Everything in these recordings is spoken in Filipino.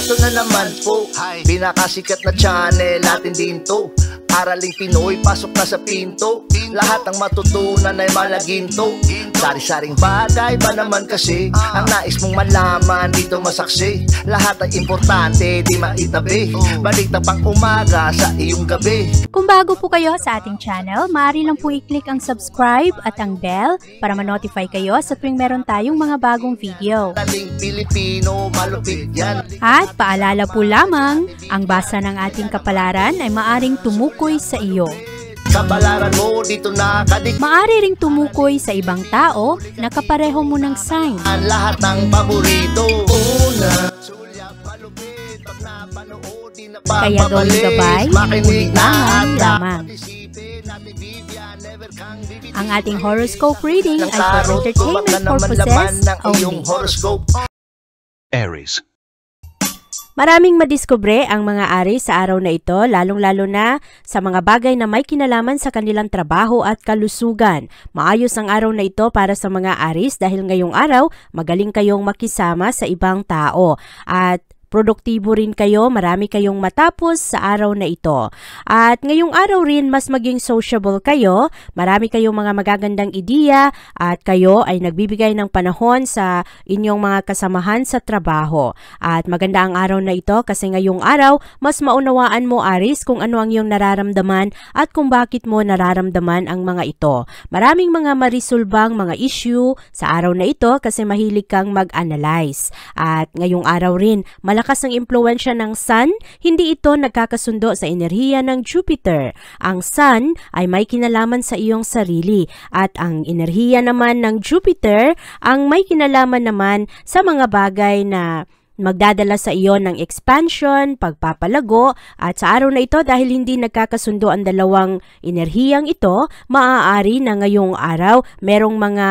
Eto na naman po, pinakasikat na channel natin din to. Araling Pinoy, pasok na sa pinto. Lahat ng matutunan ay malaginto. Sari-saring bagay ba naman kasi ang nais mong malaman dito masaksi. Lahat ay importante, di maitabi. Balik na pang umaga sa iyong gabi. Kung bago po kayo sa ating channel, maaari lang po i-click ang subscribe at ang bell para ma-notify kayo sa tuwing meron tayong mga bagong video. Taling Pilipino, malupit yan. At paalala po lamang, ang basa ng ating kapalaran ay maaring tumukoy sa iyo. Kapalaran mo dito nakadik. Maaari ring tumukoy sa ibang tao na kapareho mo ng sign. Ang lahat ng paborito. Una, sulyap, malupit, pag napanood, di na Kaya gawing gabay, makinig na lamang. Ang ating horoscope reading ay for entertainment purposes only. Aries. Maraming madiskubre ang mga Aries sa araw na ito, lalong-lalo na sa mga bagay na may kinalaman sa kanilang trabaho at kalusugan. Maayos ang araw na ito para sa mga Aries dahil ngayong araw magaling kayong makisama sa ibang tao at produktibo rin kayo, marami kayong matapos sa araw na ito. At ngayong araw rin, mas maging sociable kayo, marami kayong mga magagandang ideya at kayo ay nagbibigay ng panahon sa inyong mga kasamahan sa trabaho. At maganda ang araw na ito kasi ngayong araw, mas maunawaan mo Aries kung ano ang iyong nararamdaman at kung bakit mo nararamdaman ang mga ito. Maraming mga marisolbang mga issue sa araw na ito kasi mahilig kang mag-analyze. At ngayong araw rin, malakas ang impluwensya ng Sun, hindi ito nagkakasundo sa enerhiya ng Jupiter. Ang Sun ay may kinalaman sa iyong sarili at ang enerhiya naman ng Jupiter ang may kinalaman naman sa mga bagay na magdadala sa iyo ng expansion, pagpapalago at sa araw na ito dahil hindi nagkakasundo ang dalawang enerhiyang ito, maaari na ngayong araw merong mga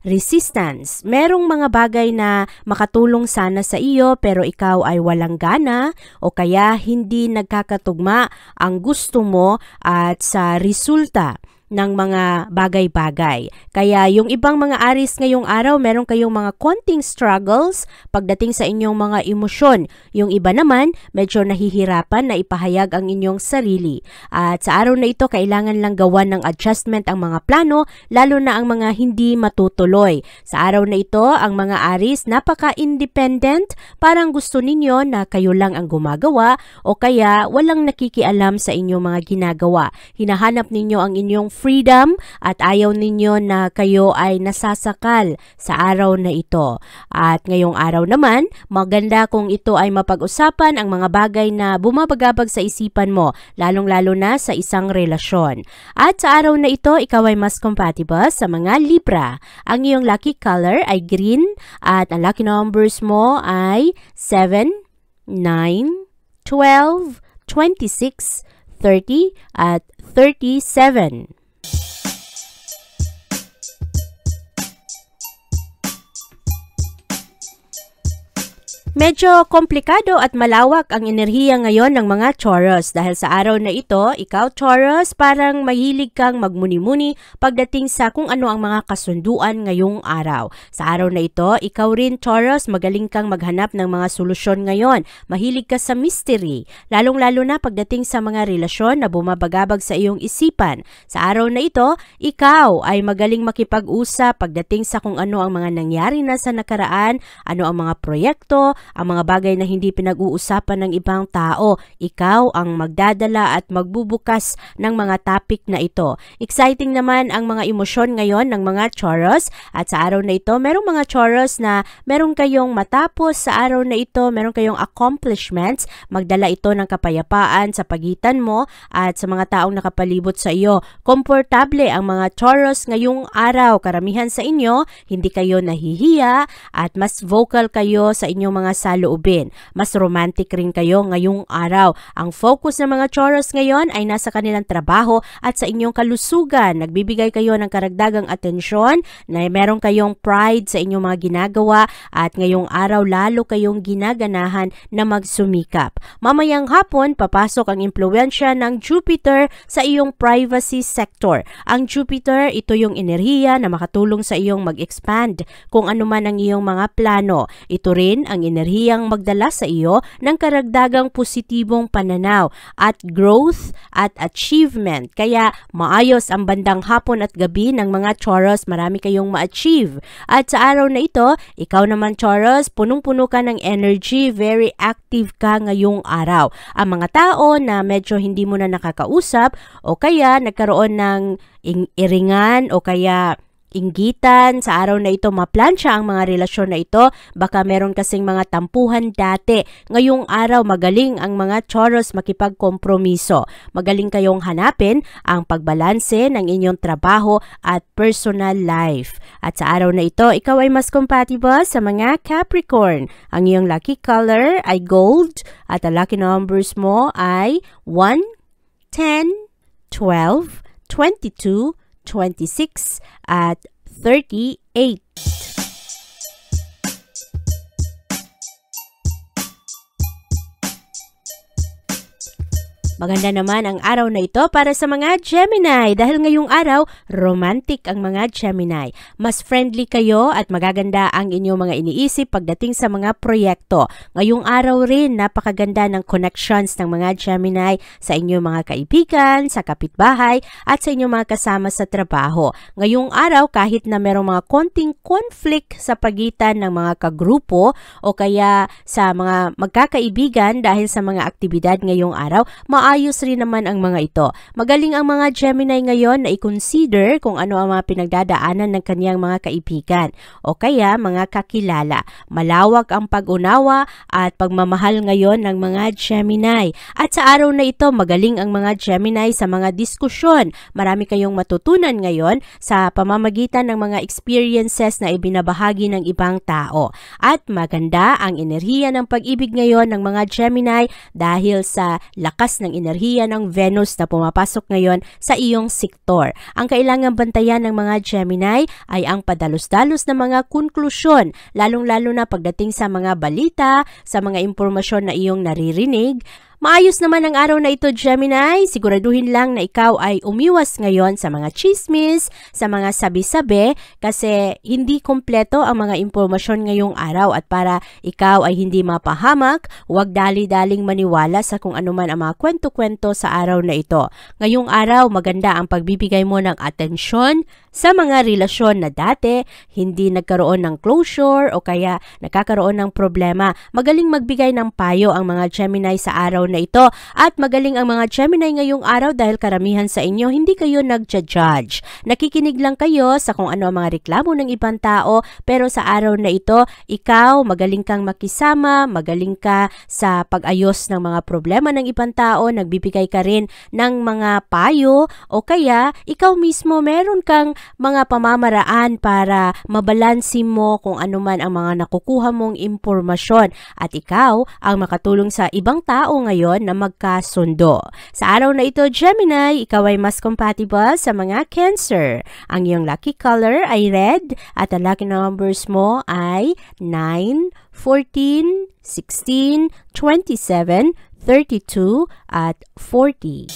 resistance, merong mga bagay na makatulong sana sa iyo pero ikaw ay walang gana o kaya hindi nagkakatugma ang gusto mo at sa resulta ng mga bagay-bagay. Kaya yung ibang mga Aries ngayong araw, meron kayong mga konting struggles pagdating sa inyong mga emosyon. Yung iba naman, medyo nahihirapan na ipahayag ang inyong sarili. At sa araw na ito, kailangan lang gawan ng adjustment ang mga plano, lalo na ang mga hindi matutuloy. Sa araw na ito, ang mga Aries, napaka-independent, parang gusto ninyo na kayo lang ang gumagawa o kaya walang nakikialam sa inyong mga ginagawa. Hinahanap ninyo ang inyong freedom at ayaw ninyo na kayo ay nasasakal sa araw na ito. At ngayong araw naman, maganda kung ito ay mapag-usapan ang mga bagay na bumabagabag sa isipan mo, lalong-lalo na sa isang relasyon. At sa araw na ito, ikaw ay mas compatible sa mga Libra. Ang iyong lucky color ay green at ang lucky numbers mo ay 7, 9, 12, 26, 30 at 37. Medyo komplikado at malawak ang enerhiya ngayon ng mga Taurus dahil sa araw na ito, ikaw Taurus, parang mahilig kang magmuni-muni pagdating sa kung ano ang mga kasunduan ngayong araw. Sa araw na ito, ikaw rin Taurus, magaling kang maghanap ng mga solusyon ngayon. Mahilig ka sa mystery, lalong-lalo na pagdating sa mga relasyon na bumabagabag sa iyong isipan. Sa araw na ito, ikaw ay magaling makipag-usap pagdating sa kung ano ang mga nangyari na sa nakaraan, ano ang mga proyekto, ang mga bagay na hindi pinag-uusapan ng ibang tao. Ikaw ang magdadala at magbubukas ng mga topic na ito. Exciting naman ang mga emosyon ngayon ng mga Taurus at sa araw na ito, merong mga Taurus na meron kayong matapos sa araw na ito, meron kayong accomplishments, magdala ito ng kapayapaan sa pagitan mo at sa mga taong nakapalibot sa iyo. Komportable ang mga Taurus ngayong araw. Karamihan sa inyo, hindi kayo nahihiya at mas vocal kayo sa inyong mga saloobin. Mas romantic rin kayo ngayong araw. Ang focus ng mga Taurus ngayon ay nasa kanilang trabaho at sa inyong kalusugan. Nagbibigay kayo ng karagdagang atensyon na meron kayong pride sa inyong mga ginagawa at ngayong araw lalo kayong ginaganahan na magsumikap. Mamayang hapon, papasok ang impluwensya ng Jupiter sa iyong privacy sector. Ang Jupiter, ito yung enerhiya na makatulong sa iyong mag-expand kung ano man ang iyong mga plano. Ito rin ang enerhiya enerhiyang magdala sa iyo ng karagdagang positibong pananaw at growth at achievement. Kaya maayos ang bandang hapon at gabi ng mga Taurus, marami kayong ma-achieve. At sa araw na ito, ikaw naman Taurus, punong-puno ka ng energy, very active ka ngayong araw. Ang mga tao na medyo hindi mo na nakakausap o kaya nagkaroon ng iringan o kaya inggitan, sa araw na ito maplansya ang mga relasyon na ito. Baka meron kasing mga tampuhan dati. Ngayong araw magaling ang mga Taurus makipagkompromiso. Magaling kayong hanapin ang pagbalanse ng inyong trabaho at personal life. At sa araw na ito, ikaw ay mas compatible sa mga Capricorn. Ang iyong lucky color ay gold at ang lucky numbers mo ay 1, 10, 12, 22, 26 at 38. Maganda naman ang araw na ito para sa mga Gemini dahil ngayong araw, romantic ang mga Gemini. Mas friendly kayo at magaganda ang inyong mga iniisip pagdating sa mga proyekto. Ngayong araw rin, napakaganda ng connections ng mga Gemini sa inyong mga kaibigan, sa kapitbahay at sa inyong mga kasama sa trabaho. Ngayong araw, kahit na merong mga konting conflict sa pagitan ng mga kagrupo o kaya sa mga magkakaibigan dahil sa mga aktibidad ngayong araw, maayos rin naman ang mga ito. Magaling ang mga Gemini ngayon na i-consider kung ano ang mga pinagdadaanan ng kaniyang mga kaibigan o kaya mga kakilala. Malawak ang pag-unawa at pagmamahal ngayon ng mga Gemini. At sa araw na ito, magaling ang mga Gemini sa mga diskusyon. Marami kayong matutunan ngayon sa pamamagitan ng mga experiences na ibinabahagi ng ibang tao. At maganda ang enerhiya ng pag-ibig ngayon ng mga Gemini dahil sa lakas ng enerhiya ng Venus na pumapasok ngayon sa iyong sektor. Ang kailangang bantayan ng mga Gemini ay ang padalos-dalos na mga konklusyon, lalong-lalo na pagdating sa mga balita, sa mga impormasyon na iyong naririnig. Maayos naman ang araw na ito, Gemini. Siguraduhin lang na ikaw ay umiwas ngayon sa mga chismis, sa mga sabi-sabi kasi hindi kompleto ang mga impormasyon ngayong araw at para ikaw ay hindi mapahamak, huwag dali-daling maniwala sa kung anuman ang mga kwento-kwento sa araw na ito. Ngayong araw, maganda ang pagbibigay mo ng atensyon sa mga relasyon na dati hindi nagkaroon ng closure o kaya nakakaroon ng problema. Magaling magbigay ng payo ang mga Gemini sa araw na ito at magaling ang mga Gemini ngayong araw dahil karamihan sa inyo hindi kayo nagja-judge. Nakikinig lang kayo sa kung ano ang mga reklamo ng ibang tao pero sa araw na ito, ikaw magaling kang makisama, magaling ka sa pag-ayos ng mga problema ng ibang tao, nagbibigay ka rin ng mga payo o kaya ikaw mismo meron kang mga pamamaraan para mabalansin mo kung ano man ang mga nakukuha mong impormasyon at ikaw ang makatulong sa ibang tao ngayon na magkasundo. Sa araw na ito, Gemini, ikaw ay mas compatible sa mga Cancer. Ang iyong lucky color ay red at ang lucky numbers mo ay 9, 14, 16, 27, 32 at 40.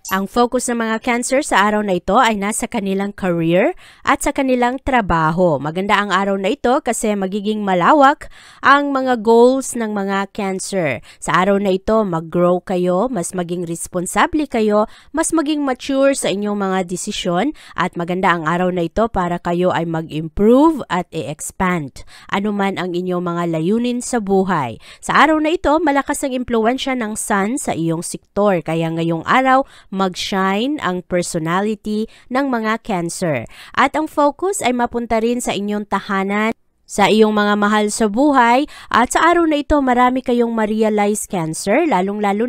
Ang focus ng mga Cancer sa araw na ito ay nasa kanilang career at sa kanilang trabaho. Maganda ang araw na ito kasi magiging malawak ang mga goals ng mga Cancer. Sa araw na ito, mag-grow kayo, mas maging responsable kayo, mas maging mature sa inyong mga desisyon at maganda ang araw na ito para kayo ay mag-improve at i-expand. Ano man ang inyong mga layunin sa buhay. Sa araw na ito, malakas ang impluwensya ng Sun sa iyong sektor. Kaya ngayong araw, mag-shine ang personality ng mga Cancer. At ang focus ay mapunta rin sa inyong tahanan, sa iyong mga mahal sa buhay. At sa araw na ito, marami kayong ma-realize Cancer, lalong-lalo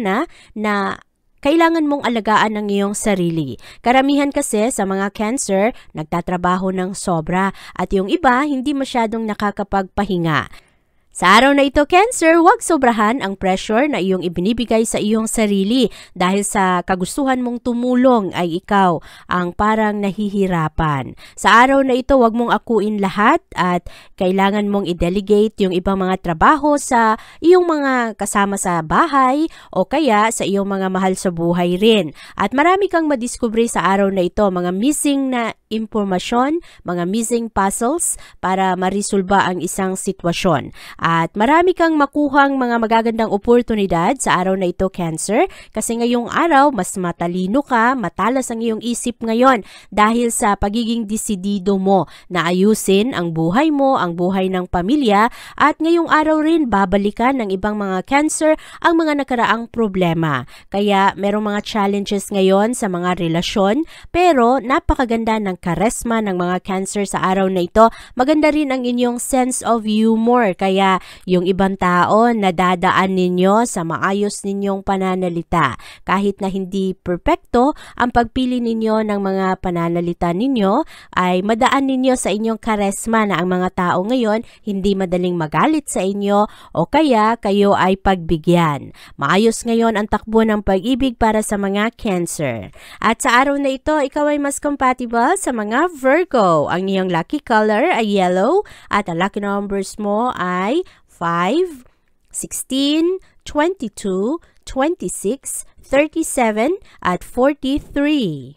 na kailangan mong alagaan ang iyong sarili. Karamihan kasi sa mga Cancer, nagtatrabaho ng sobra at yung iba hindi masyadong nakakapagpahinga. Sa araw na ito, Cancer, huwag sobrahan ang pressure na iyong ibinibigay sa iyong sarili dahil sa kagustuhan mong tumulong ay ikaw ang parang nahihirapan. Sa araw na ito, huwag mong akuin lahat at kailangan mong i-delegate yung ibang mga trabaho sa iyong mga kasama sa bahay o kaya sa iyong mga mahal sa buhay rin. At marami kang madiskubre sa araw na ito, mga missing na impormasyon, mga missing puzzles para marisolba ang isang sitwasyon. At marami kang makuhang mga magagandang oportunidad sa araw na ito, Cancer, kasi ngayong araw mas matalino ka, matalas ang iyong isip ngayon dahil sa pagiging desidido mo na ayusin ang buhay mo, ang buhay ng pamilya, at ngayong araw rin babalikan ng ibang mga Cancer ang mga nakaraang problema. Kaya merong mga challenges ngayon sa mga relasyon, pero napakaganda ng karesma ng mga Cancer sa araw na ito. Maganda rin ang inyong sense of humor, kaya yung ibang tao nadadaan ninyo sa maayos ninyong pananalita. Kahit na hindi perpekto, ang pagpili ninyo ng mga pananalita ninyo ay madaan ninyo sa inyong karesma na ang mga tao ngayon hindi madaling magalit sa inyo o kaya kayo ay pagbigyan. Maayos ngayon ang takbo ng pag-ibig para sa mga Cancer. At sa araw na ito, ikaw ay mas compatible sa mga Virgo. Ang iyong lucky color ay yellow at ang lucky numbers mo ay 5, 16, 22, 26, 37, at 43.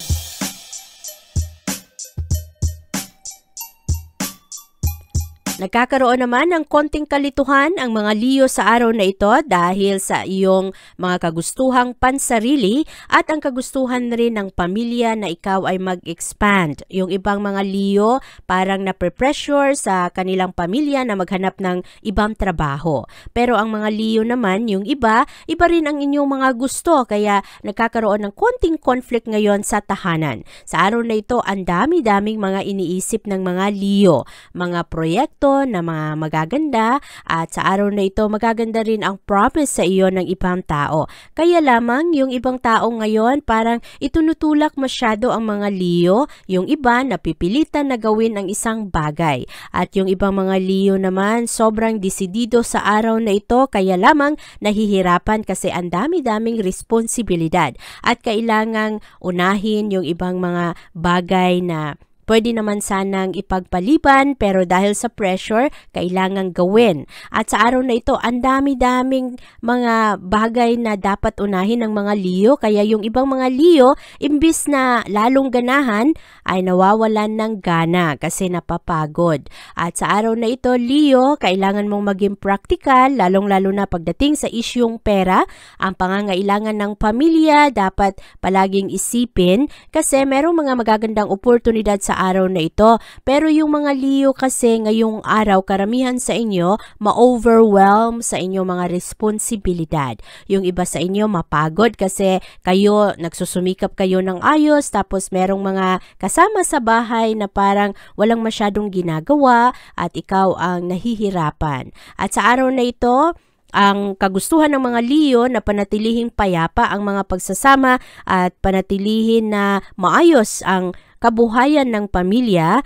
Nagkakaroon naman ng konting kalituhan ang mga Leo sa araw na ito dahil sa iyong mga kagustuhang pansarili at ang kagustuhan rin ng pamilya na ikaw ay mag-expand. Yung ibang mga Leo parang nape-pressure sa kanilang pamilya na maghanap ng ibang trabaho. Pero ang mga Leo naman, yung iba rin ang inyong mga gusto kaya nagkakaroon ng konting conflict ngayon sa tahanan. Sa araw na ito, ang dami-daming mga iniisip ng mga Leo, mga proyekto na mga magaganda at sa araw na ito magaganda rin ang promise sa iyo ng ibang tao. Kaya lamang yung ibang tao ngayon parang itunutulak masyado ang mga Leo, yung iba napipilitan na gawin ang isang bagay. At yung ibang mga Leo naman sobrang desidido sa araw na ito kaya lamang nahihirapan kasi ang dami-daming responsibilidad at kailangang unahin yung ibang mga bagay na pwede naman sanang ipagpaliban pero dahil sa pressure, kailangang gawin. At sa araw na ito, ang dami-daming mga bagay na dapat unahin ng mga Leo. Kaya yung ibang mga Leo, imbis na lalong ganahan, ay nawawalan ng gana kasi napapagod. At sa araw na ito, Leo, kailangan mong maging practical, lalong-lalo na pagdating sa isyung pera. Ang pangangailangan ng pamilya, dapat palaging isipin kasi merong mga magagandang oportunidad sa araw na ito. Pero yung mga Leo kasi ngayong araw, karamihan sa inyo ma-overwhelm sa inyong mga responsibilidad. Yung iba sa inyo mapagod kasi kayo nagsusumikap kayo ng ayos tapos merong mga kasama sa bahay na parang walang masyadong ginagawa at ikaw ang nahihirapan. At sa araw na ito, ang kagustuhan ng mga Leo na panatilihing payapa ang mga pagsasama at panatilihin na maayos ang kabuhayan ng pamilya,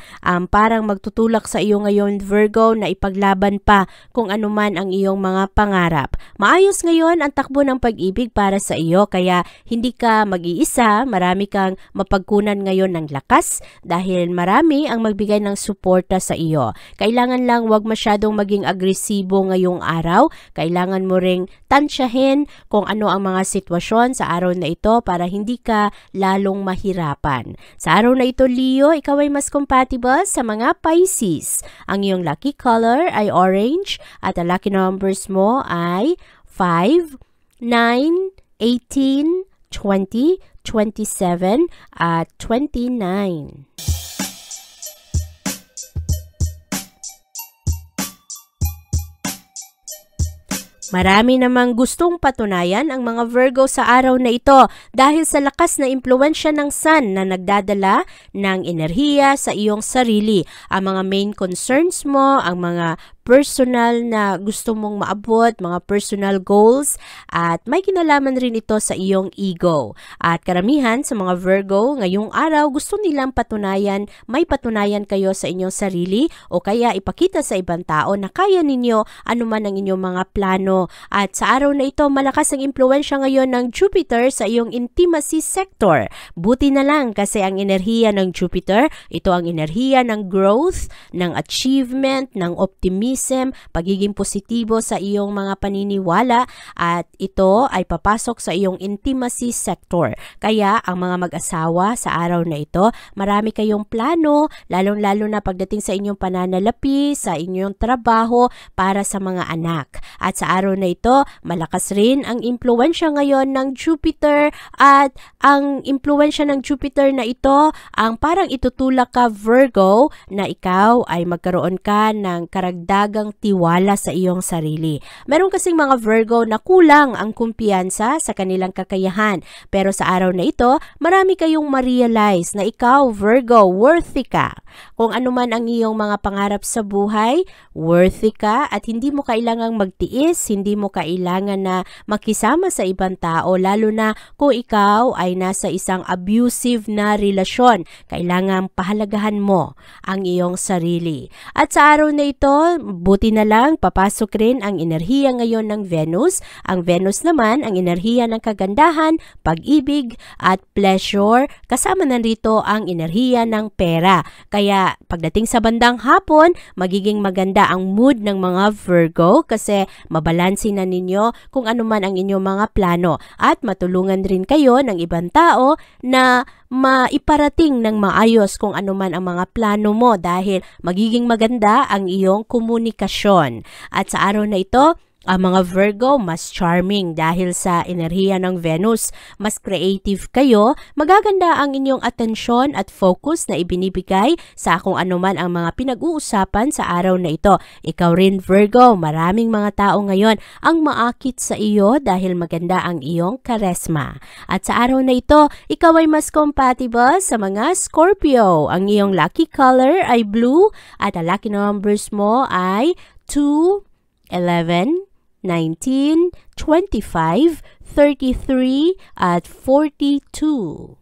parang magtutulak sa iyo ngayon Virgo na ipaglaban pa kung anuman ang iyong mga pangarap. Maayos ngayon ang takbo ng pag-ibig para sa iyo kaya hindi ka mag-iisa, marami kang mapagkunan ngayon ng lakas dahil marami ang magbigay ng suporta sa iyo. Kailangan lang wag masyadong maging agresibo ngayong araw, kailangan mo ring tansyahin kung ano ang mga sitwasyon sa araw na ito para hindi ka lalong mahirapan. Sa araw na ito, Leo, ikaw ay mas compatible sa mga Pisces. Ang iyong lucky color ay orange at ang lucky numbers mo ay 5, 9, 18, 20, 27 at 29. Marami namang gustong patunayan ang mga Virgo sa araw na ito dahil sa lakas na impluwensya ng Sun na nagdadala ng enerhiya sa iyong sarili. Ang mga main concerns mo, ang mga personal na gusto mong maabot, mga personal goals, at may kinalaman rin ito sa iyong ego. At karamihan sa mga Virgo, ngayong araw gusto nilang may patunayan kayo sa inyong sarili o kaya ipakita sa ibang tao na kaya ninyo anuman ang inyong mga plano. At sa araw na ito, malakas ang impluwensya ngayon ng Jupiter sa iyong intimacy sector. Buti na lang kasi ang enerhiya ng Jupiter, ito ang enerhiya ng growth, ng achievement, ng optimism, pagiging positibo sa iyong mga paniniwala, at ito ay papasok sa iyong intimacy sector. Kaya ang mga mag-asawa sa araw na ito, marami kayong plano, lalong-lalo na pagdating sa inyong pananalapi, sa inyong trabaho, para sa mga anak. At sa araw na ito, malakas rin ang impluwensya ngayon ng Jupiter, at ang impluwensya ng Jupiter na ito ang parang itutulak ka, Virgo, na ikaw ay magkaroon ka ng karagdagang tiwala sa iyong sarili. Meron kasing mga Virgo na kulang ang kumpiyansa sa kanilang kakayahan, pero sa araw na ito, marami kayong ma-realize na ikaw, Virgo, worthy ka. Kung ano man ang iyong mga pangarap sa buhay, worthy ka, at hindi mo kailangang magtiis, hindi mo kailangan na makisama sa ibang tao, lalo na kung ikaw ay nasa isang abusive na relasyon. Kailangan pahalagahan mo ang iyong sarili. At sa araw na ito, buti na lang, papasok rin ang enerhiya ngayon ng Venus. Ang Venus naman, ang enerhiya ng kagandahan, pag-ibig, at pleasure. Kasama na rito ang enerhiya ng pera. Kaya pagdating sa bandang hapon, magiging maganda ang mood ng mga Virgo kasi mabalansin na ninyo kung ano man ang inyong mga plano, at matulungan rin kayo ng ibang tao na maiparating ng maayos kung ano man ang mga plano mo dahil magiging maganda ang iyong komunikasyon. At sa araw na ito, ang mga Virgo, mas charming dahil sa enerhiya ng Venus. Mas creative kayo, magaganda ang inyong atensyon at focus na ibinibigay sa kung ano man ang mga pinag-uusapan sa araw na ito. Ikaw rin, Virgo, maraming mga tao ngayon ang maakit sa iyo dahil maganda ang iyong charisma. At sa araw na ito, ikaw ay mas compatible sa mga Scorpio. Ang iyong lucky color ay blue at ang lucky numbers mo ay 2, 11, 19, 25, 33, at 42.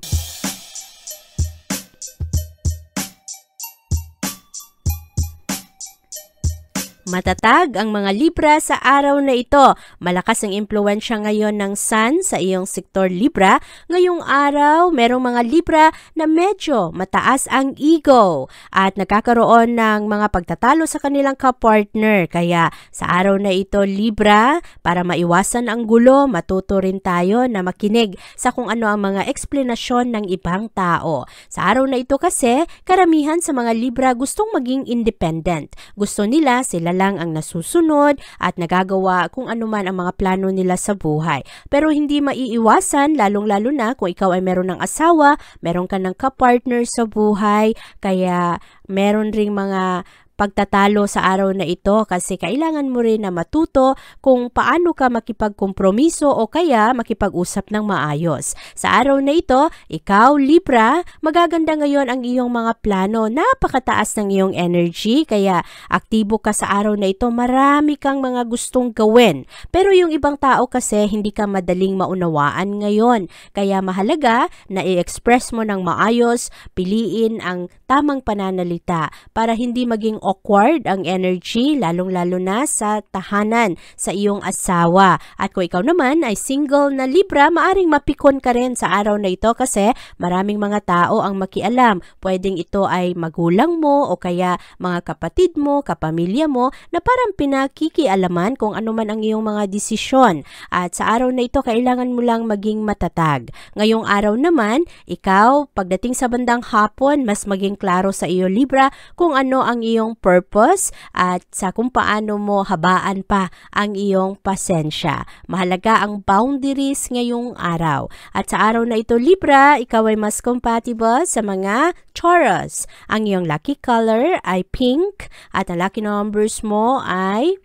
Matatag ang mga Libra sa araw na ito. Malakas ang impluwensya ngayon ng Sun sa iyong sektor Libra. Ngayong araw, merong mga Libra na medyo mataas ang ego at nagkakaroon ng mga pagtatalo sa kanilang kapartner. Kaya sa araw na ito, Libra, para maiwasan ang gulo, matuto rin tayo na makinig sa kung ano ang mga eksplanasyon ng ibang tao. Sa araw na ito kasi, karamihan sa mga Libra gustong maging independent. Gusto nila sila lang ang nasusunod at nagagawa kung ano man ang mga plano nila sa buhay. Pero hindi maiiwasan, lalong-lalo na kung ikaw ay meron ng asawa, meron ka ng kapartner sa buhay, kaya meron ring mga pagtatalo sa araw na ito kasi kailangan mo rin na matuto kung paano ka makipagkompromiso o kaya makipag-usap ng maayos. Sa araw na ito, ikaw, Libra, magaganda ngayon ang iyong mga plano. Napakataas ng iyong energy kaya aktibo ka sa araw na ito. Marami kang mga gustong gawin. Pero yung ibang tao kasi hindi ka madaling maunawaan ngayon. Kaya mahalaga na i-express mo ng maayos, piliin ang tamang pananalita para hindi maging awkward ang energy, lalong-lalo na sa tahanan sa iyong asawa. At kung ikaw naman ay single na Libra, maaring mapikon ka rin sa araw na ito kasi maraming mga tao ang makialam. Pwedeng ito ay magulang mo o kaya mga kapatid mo, kapamilya mo na parang pinakikialaman kung ano man ang iyong mga desisyon. At sa araw na ito, kailangan mo lang maging matatag. Ngayong araw naman, ikaw, pagdating sa bandang hapon, mas maging klaro sa iyo, Libra, kung ano ang iyong purpose at sa kung paano mo habaan pa ang iyong pasensya. Mahalaga ang boundaries ngayong araw. At sa araw na ito, Libra, ikaw ay mas compatible sa mga Taurus. Ang iyong lucky color ay pink at ang lucky numbers mo ay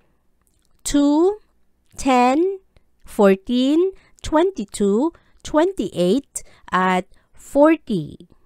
2, 10, 14, 22, 28, at 40.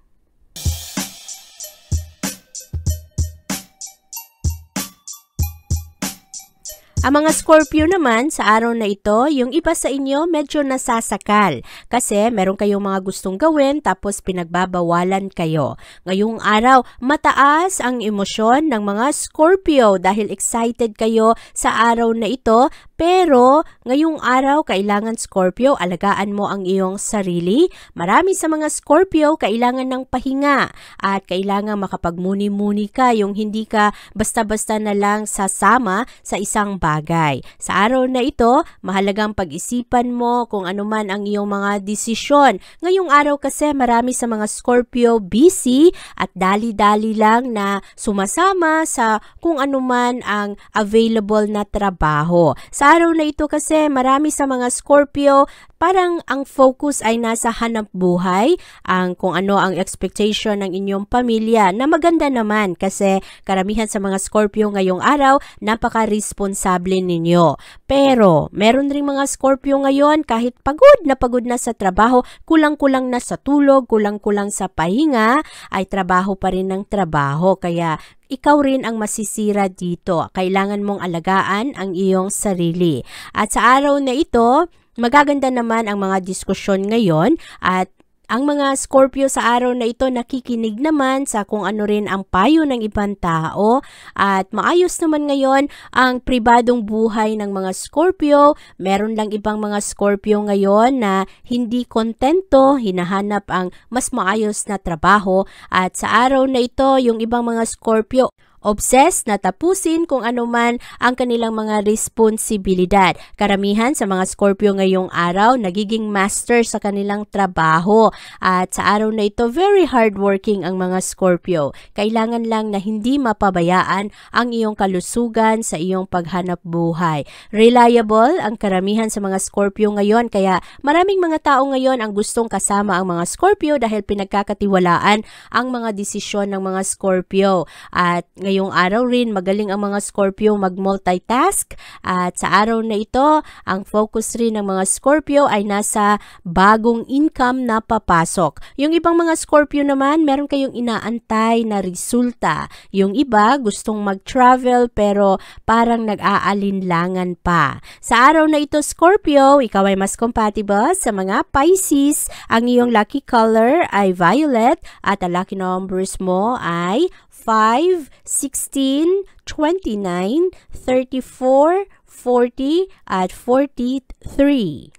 Ang mga Scorpio naman sa araw na ito, yung iba sa inyo medyo nasasakal kasi meron kayong mga gustong gawin tapos pinagbabawalan kayo. Ngayong araw, mataas ang emosyon ng mga Scorpio dahil excited kayo sa araw na ito. Pero ngayong araw, kailangan Scorpio, alagaan mo ang iyong sarili. Marami sa mga Scorpio kailangan ng pahinga at kailangan makapagmuni-muni ka, yung hindi ka basta-basta na lang sasama sa isang bagay. Sa araw na ito, mahalagang pag-isipan mo kung ano man ang iyong mga desisyon. Ngayong araw kasi marami sa mga Scorpio busy at dali-dali lang na sumasama sa kung ano man ang available na trabaho. Sa araw na ito kasi marami sa mga Scorpio parang ang focus ay nasa hanap buhay, ang kung ano ang expectation ng inyong pamilya na maganda naman kasi karamihan sa mga Scorpio ngayong araw, napaka-responsable ninyo. Pero meron ring mga Scorpio ngayon kahit pagod na sa trabaho, kulang-kulang na sa tulog, kulang-kulang sa pahinga, ay trabaho pa rin ng trabaho. Kaya ikaw rin ang masisira dito. Kailangan mong alagaan ang iyong sarili. At sa araw na ito, magaganda naman ang mga diskusyon ngayon at ang mga Scorpio sa araw na ito nakikinig naman sa kung ano rin ang payo ng ibang tao at maayos naman ngayon ang pribadong buhay ng mga Scorpio. Meron lang ibang mga Scorpio ngayon na hindi kontento, hinahanap ang mas maayos na trabaho at sa araw na ito yung ibang mga Scorpio obsessed na tapusin kung ano man ang kanilang mga responsibilidad. Karamihan sa mga Scorpio ngayong araw, nagiging master sa kanilang trabaho. At sa araw na ito, very hardworking ang mga Scorpio. Kailangan lang na hindi mapabayaan ang iyong kalusugan sa iyong paghanap buhay. Reliable ang karamihan sa mga Scorpio ngayon, kaya maraming mga tao ngayon ang gustong kasama ang mga Scorpio dahil pinagkakatiwalaan ang mga desisyon ng mga Scorpio. At ngayong araw rin, magaling ang mga Scorpio mag-multitask at sa araw na ito, ang focus rin ng mga Scorpio ay nasa bagong income na papasok. Yung ibang mga Scorpio naman, meron kayong inaantay na resulta. Yung iba, gustong mag-travel pero parang nag-aalinlangan pa. Sa araw na ito, Scorpio, ikaw ay mas compatible sa mga Pisces. Ang iyong lucky color ay violet at ang lucky numbers mo ay 5, 16, 29, 34, 40, at 43.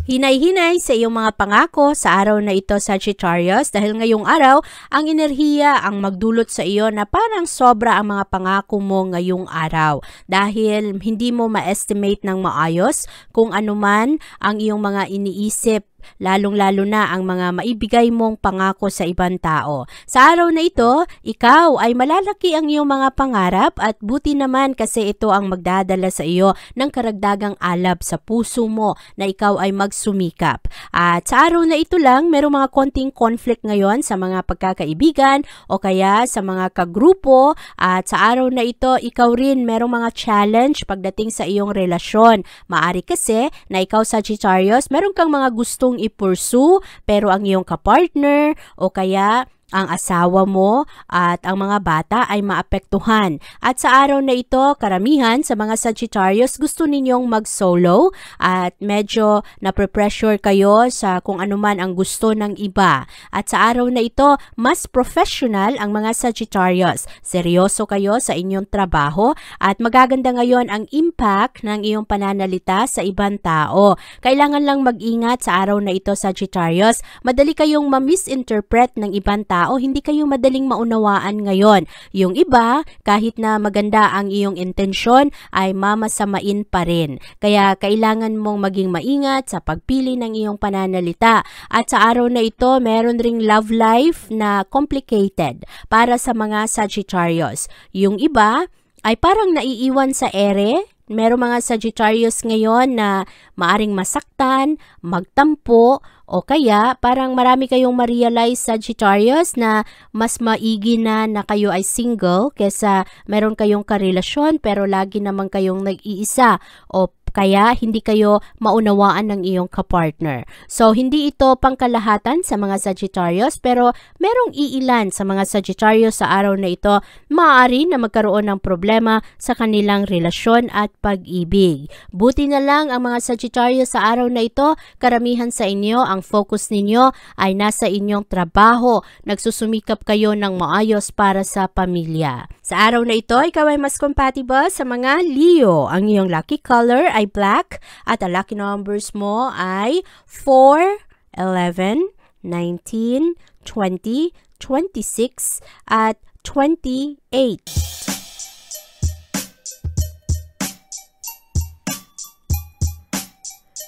Hinay-hinay sa iyong mga pangako sa araw na ito, Sagittarius, dahil ngayong araw, ang enerhiya ang magdulot sa iyo na parang sobra ang mga pangako mo ngayong araw. Dahil hindi mo ma-estimate ng maayos kung ano man ang iyong mga iniisip, lalong-lalo na ang mga maibigay mong pangako sa ibang tao. Sa araw na ito, ikaw ay malalaki ang iyong mga pangarap at buti naman kasi ito ang magdadala sa iyo ng karagdagang alab sa puso mo na ikaw ay magsumikap. At sa araw na ito lang, merong mga konting conflict ngayon sa mga pagkakaibigan o kaya sa mga kagrupo at sa araw na ito, ikaw rin merong mga challenge pagdating sa iyong relasyon. Maari kasi na ikaw, Sagittarius, meron kang mga gustong i-pursue pero ang iyong kapartner o kaya ang asawa mo at ang mga bata ay maapektuhan. At sa araw na ito, karamihan sa mga Sagittarius gusto ninyong mag-solo at medyo napre-pressure kayo sa kung ano man ang gusto ng iba. At sa araw na ito, mas professional ang mga Sagittarius. Seryoso kayo sa inyong trabaho at magaganda ngayon ang impact ng iyong pananalita sa ibang tao. Kailangan lang mag-ingat sa araw na ito, Sagittarius. Madali kayong ma-misinterpret ng ibang tao, hindi kayo madaling maunawaan ngayon. Yung iba, kahit na maganda ang iyong intensyon, ay mamasamain pa rin. Kaya kailangan mong maging maingat sa pagpili ng iyong pananalita. At sa araw na ito, meron ring love life na complicated para sa mga Sagittarius. Yung iba ay parang naiiwan sa ere. Merong mga Sagittarius ngayon na maaring masaktan, magtampo, o kaya parang marami kayong ma-realize, Sagittarius, na mas maigi na kayo ay single kesa meron kayong karelasyon pero lagi naman kayong nag-iisa o kaya hindi kayo maunawaan ng iyong kapartner. So, hindi ito pangkalahatan sa mga Sagittarius, pero merong iilan sa mga Sagittarius sa araw na ito maaari na magkaroon ng problema sa kanilang relasyon at pag-ibig. Buti na lang ang mga Sagittarius sa araw na ito, karamihan sa inyo, ang focus ninyo ay nasa inyong trabaho. Nagsusumikap kayo ng maayos para sa pamilya. Sa araw na ito, ikaw ay mas compatible sa mga Leo. Ang iyong lucky color ay black at ang lucky numbers mo ay 4, 11, 19, 20, 26 at 28.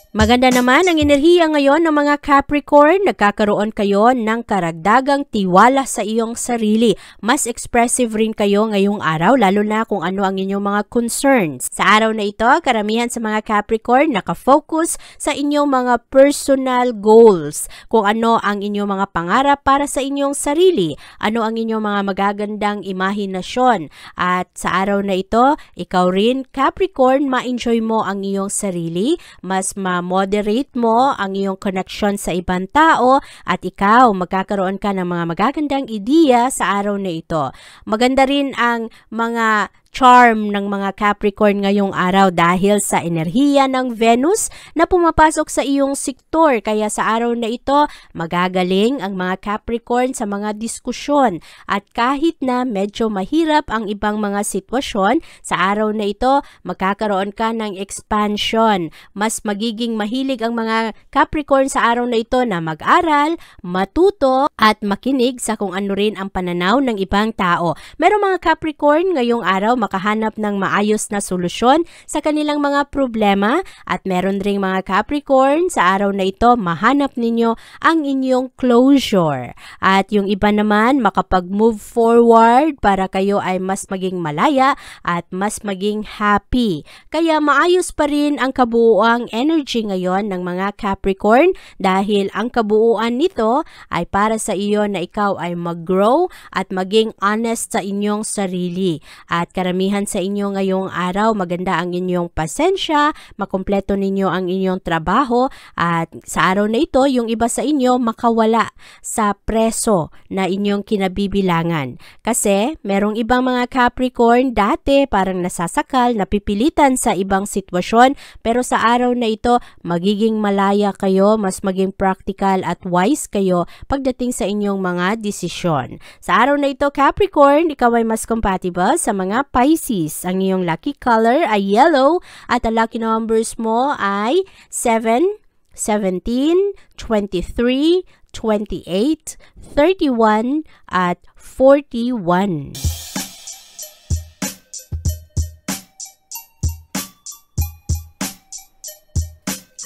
Maganda naman ang enerhiya ngayon ng mga Capricorn. Nagkakaroon kayo ng karagdagang tiwala sa iyong sarili. Mas expressive rin kayo ngayong araw, lalo na kung ano ang inyong mga concerns. Sa araw na ito, karamihan sa mga Capricorn nakafocus sa inyong mga personal goals. Kung ano ang inyong mga pangarap para sa inyong sarili. Ano ang inyong mga magagandang imahinasyon. At sa araw na ito, ikaw rin, Capricorn, ma-enjoy mo ang iyong sarili. Mas moderate mo ang iyong connection sa ibang tao at ikaw magkakaroon ka ng mga magagandang ideya sa araw na ito. Maganda rin ang mga charm ng mga Capricorn ngayong araw dahil sa enerhiya ng Venus na pumapasok sa iyong sektor. Kaya sa araw na ito, magagaling ang mga Capricorn sa mga diskusyon. At kahit na medyo mahirap ang ibang mga sitwasyon, sa araw na ito, magkakaroon ka ng expansion. Mas magiging mahilig ang mga Capricorn sa araw na ito na mag-aral, matuto, at makinig sa kung ano rin ang pananaw ng ibang tao. Merong mga Capricorn ngayong araw makahanap ng maayos na solusyon sa kanilang mga problema at meron ring mga Capricorn sa araw na ito mahanap ninyo ang inyong closure. At yung iba naman makapag-move forward para kayo ay mas maging malaya at mas maging happy. Kaya maayos pa rin ang kabuuang energy ngayon ng mga Capricorn dahil ang kabuuan nito ay para sa iyo na ikaw ay mag-grow at maging honest sa inyong sarili. At karamihan sa inyo ngayong araw, maganda ang inyong pasensya, makumpleto ninyo ang inyong trabaho at sa araw na ito, yung iba sa inyo makawala sa preso na inyong kinabibilangan. Kasi merong ibang mga Capricorn dati parang nasasakal, napipilitan sa ibang sitwasyon pero sa araw na ito, magiging malaya kayo, mas maging practical at wise kayo pagdating sa inyong mga desisyon. Sa araw na ito, Capricorn, ikaw ay mas compatible sa mga Pisces. Ang iyong lucky color ay yellow at ang lucky numbers mo ay 7, 17, 23, 28, 31 at 41.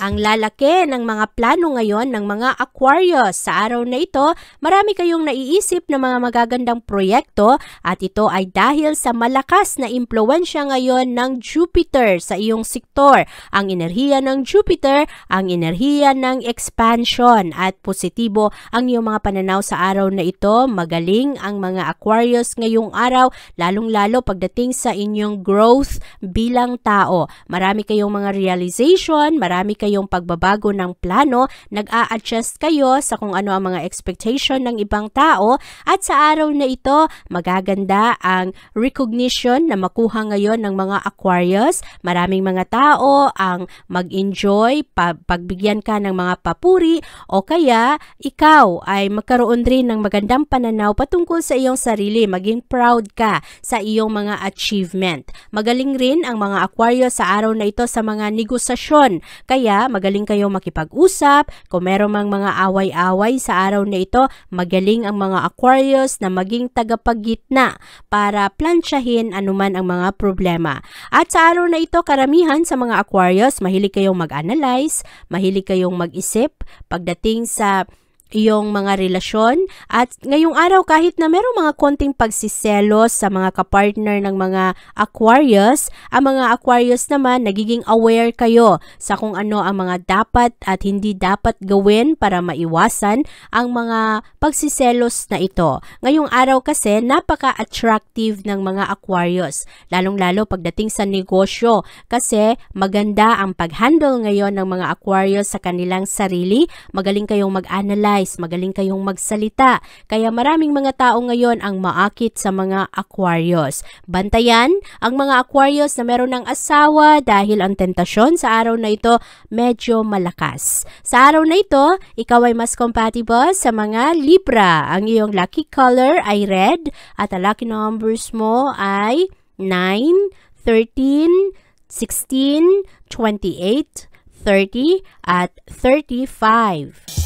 Ang lalaki ng mga plano ngayon ng mga Aquarius. Sa araw na ito, marami kayong naiisip na mga magagandang proyekto at ito ay dahil sa malakas na impluwensya ngayon ng Jupiter sa iyong sektor. Ang enerhiya ng Jupiter, ang enerhiya ng expansion at positibo ang iyong mga pananaw sa araw na ito. Magaling ang mga Aquarius ngayong araw, lalong-lalo pagdating sa inyong growth bilang tao. Marami kayong mga realization, marami kayong pagbabago ng plano, nag-a-adjust kayo sa kung ano ang mga expectation ng ibang tao at sa araw na ito, magaganda ang recognition na makuha ngayon ng mga Aquarius. Maraming mga tao ang mag-enjoy, pagbigyan ka ng mga papuri o kaya ikaw ay magkaroon rin ng magandang pananaw patungkol sa iyong sarili, maging proud ka sa iyong mga achievement. Magaling rin ang mga Aquarius sa araw na ito sa mga negosasyon, kaya magaling kayo makipag-usap. Kung meron mang mga away-away sa araw na ito, magaling ang mga Aquarius na maging tagapaggitna para plansyahin anuman ang mga problema. At sa araw na ito, karamihan sa mga Aquarius, mahilig kayong mag-analyze, mahilig kayong mag-isip pagdating sa iyong mga relasyon. At ngayong araw, kahit na merong mga konting pagsiselos sa mga kapartner ng mga Aquarius, ang mga Aquarius naman, nagiging aware kayo sa kung ano ang mga dapat at hindi dapat gawin para maiwasan ang mga pagsiselos na ito. Ngayong araw kasi, napaka-attractive ng mga Aquarius, lalong-lalo pagdating sa negosyo, kasi maganda ang pag-handle ngayon ng mga Aquarius sa kanilang sarili. Magaling kayong mag-analyze, magaling kayong magsalita. Kaya maraming mga tao ngayon ang maakit sa mga Aquarius. Bantayan ang mga Aquarius na meron ng asawa dahil ang tentasyon sa araw na ito medyo malakas. Sa araw na ito, ikaw ay mas compatible sa mga Libra. Ang iyong lucky color ay red at ang lucky numbers mo ay 9, 13, 16, 28, 30 at 35.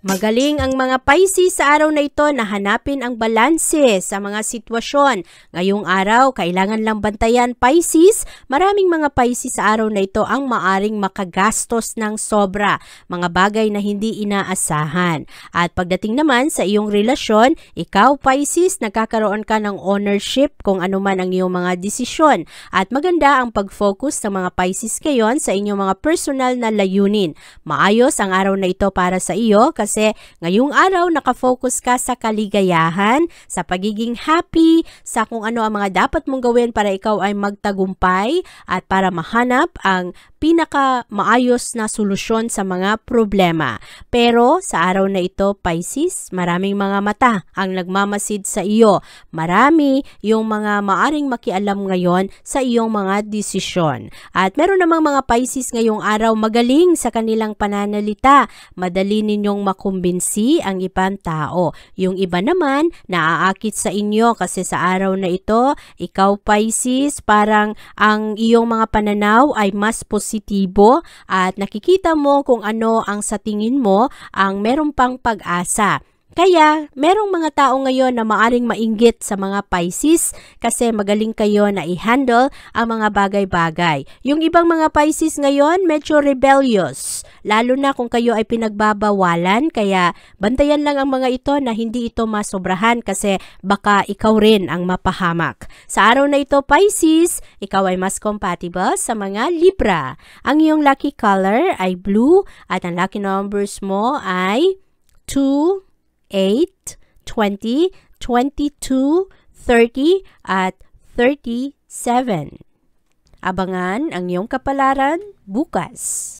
Magaling ang mga Pisces sa araw na ito na hanapin ang balanse sa mga sitwasyon. Ngayong araw, kailangan lang bantayan Pisces. Maraming mga Pisces sa araw na ito ang maaring makagastos ng sobra, mga bagay na hindi inaasahan. At pagdating naman sa iyong relasyon, ikaw Pisces, nagkakaroon ka ng ownership kung ano man ang iyong mga desisyon. At maganda ang pag-focus ng mga Pisces ngayon sa inyong mga personal na layunin. Maayos ang araw na ito para sa iyo kasi ngayong araw nakafocus ka sa kaligayahan, sa pagiging happy, sa kung ano ang mga dapat mong gawin para ikaw ay magtagumpay at para mahanap ang pinaka-maayos na solusyon sa mga problema. Pero sa araw na ito, Pisces, maraming mga mata ang nagmamasid sa iyo. Marami yung mga maaring makialam ngayon sa iyong mga desisyon. At meron namang mga Pisces ngayong araw magaling sa kanilang pananalita. Madali ninyong makumbinsi ang ibang tao. Yung iba naman, naaakit sa inyo kasi sa araw na ito, ikaw Pisces, parang ang iyong mga pananaw ay mas positibo at nakikita mo kung ano ang sa tingin mo ang meron pang pag-asa. Kaya, merong mga tao ngayon na maaring mainggit sa mga Pisces kasi magaling kayo na i-handle ang mga bagay-bagay. Yung ibang mga Pisces ngayon, medyo rebellious. Lalo na kung kayo ay pinagbabawalan, kaya bantayan lang ang mga ito na hindi ito masobrahan kasi baka ikaw rin ang mapahamak. Sa araw na ito, Pisces, ikaw ay mas compatible sa mga Libra. Ang iyong lucky color ay blue at ang lucky numbers mo ay 2, 8, 20, 22, 30 at 37. Abangan ang iyong kapalaran bukas.